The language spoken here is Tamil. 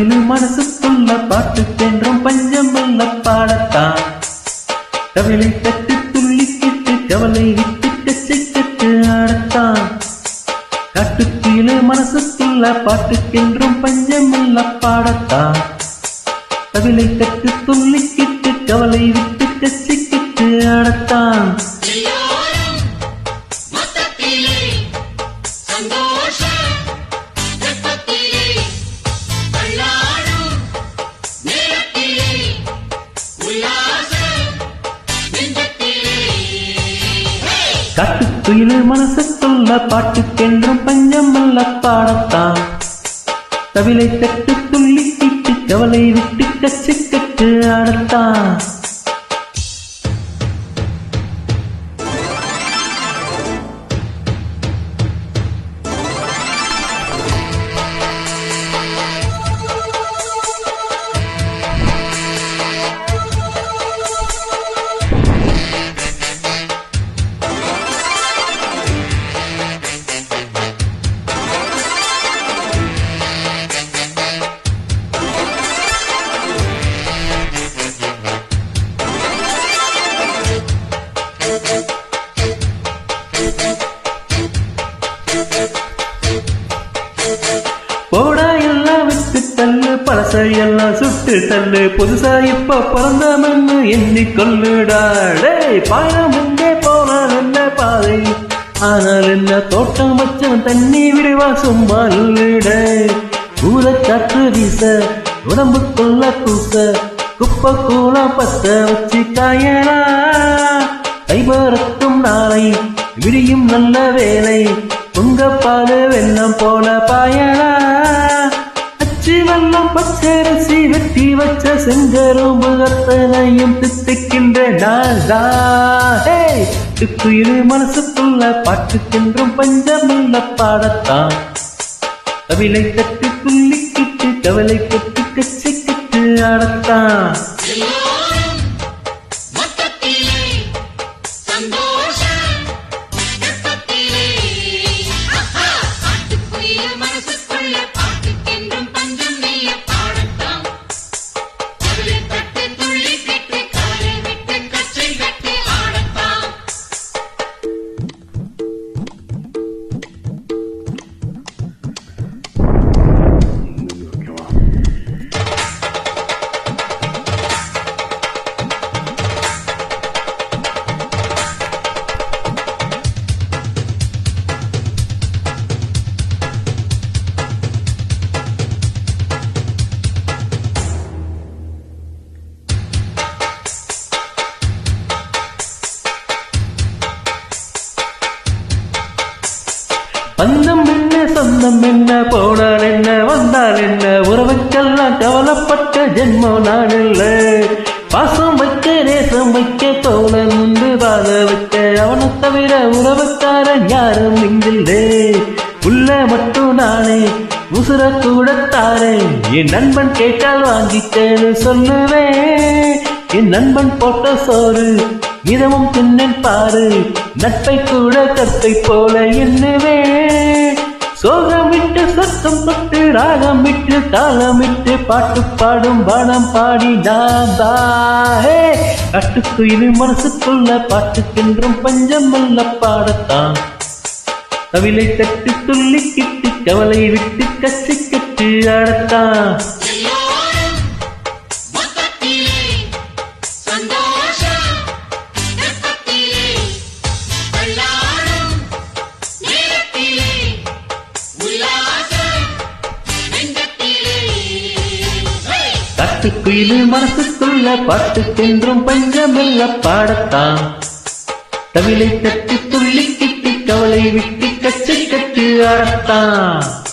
காட்டுக்குயிலு மனசுக்குள்ள பாட்டுக்கென்றும் பஞ்சமல்ல பாடத்தான் கவிலை தட்டு துள்ளிக்கிட்டு கவலை விட்டு கச்சை கட்டு ஆடத்தான் காட்டுக்குயிலு மனசுக்குள்ள பாட்டுக்கென்றும் பஞ்சமல்ல பாடத்தான் கவிலை தட்டு துள்ளிக்கிட்டு கவலை விட்டு கச்சை கட்டு ஆடத்தான் காட்டுக்குயிலு மனசுக்குள்ள பாட்டுக்கென்றும் பஞ்சமல்ல பாடத்தான் கவிலை தட்டு துள்ளிக்கிட்டு கவலை விட்டு கச்சை கட்டு ஆடத்தான் போடா எல்லாம் விட்டு தள்ளு பழசையெல்லாம் சுட்டு தள்ளு புதுசா இப்ப பிறந்த மண்ணு எண்ணிக்கொள்ளுடாடே பாயம் எங்கே போனால் என்ன பாதை ஆனால் என்ன தோட்டம் வச்சவன் தண்ணி விடுவா சும்மா இல்லடே ஊர காற்று வீச உடம்புக்குள்ள கூச குப்பை கூலா பத்த வச்சு காயனா கைபறக்கும் நாளை விடியும் நல்ல வேலை உங்க பாலு வெள்ளம் போல பாயனா அச்சு வெள்ளம் பச்சரிசி வெட்டி வச்ச செங்கரும்பு அத்தனையும் தித்திக்கின்ற நாள்குயிலு மனசுக்குள்ள பாட்டுக்கென்றும் பஞ்சமல்ல பாடத்தான் கவிலை கட்டு துள்ளிக்கிட்டு கவலை கட்டு கச்சை கட்டு ஆடத்தான் பந்தம் என்ன சொந்தம் என்ன போனால் என்ன வந்தால் என்ன உறவுக்கெல்லாம் கவலைப்பட்ட ஜென்மம் நான் இல்லை பாசம் வைக்க நேசம் வைக்க தோழ நின்று வாழ வைக்க அவனை தவிர உறவுக்காரன் யாரும் இங்கில்லே உள்ள மட்டும் நானே உசுர கூட தாரேன் என் நண்பன் கேட்டால் வாங்கிட்டேன்னு சொல்லுவேன் என் நண்பன் போட்ட சோறு இதமும் தின்னன் பாரு நட்பை கூட கத்தை போல எண்ணுவே சோகம் விட்டு சத்தம் தொட்டு ராகம் விட்டு தாளம் விட்டு பாட்டு பாடும் பாடம் பாடி காட்டுக்குயிலு மனசுக்குள்ள பாட்டுக்கென்றும் பஞ்சமல்ல பாடத்தான் கவிலை தட்டு துள்ளிக்கிட்டு கவலை விட்டு கச்சை கட்டு ஆடத்தான் காட்டுக்குயிலு மனசுக்குள்ள பாட்டுக்கென்றும் பஞ்சமல்ல பாடத்தான் கவிலை தட்டு துள்ளிக்கிட்டு கவலை விட்டு கச்சை கட்டு ஆடத்தான்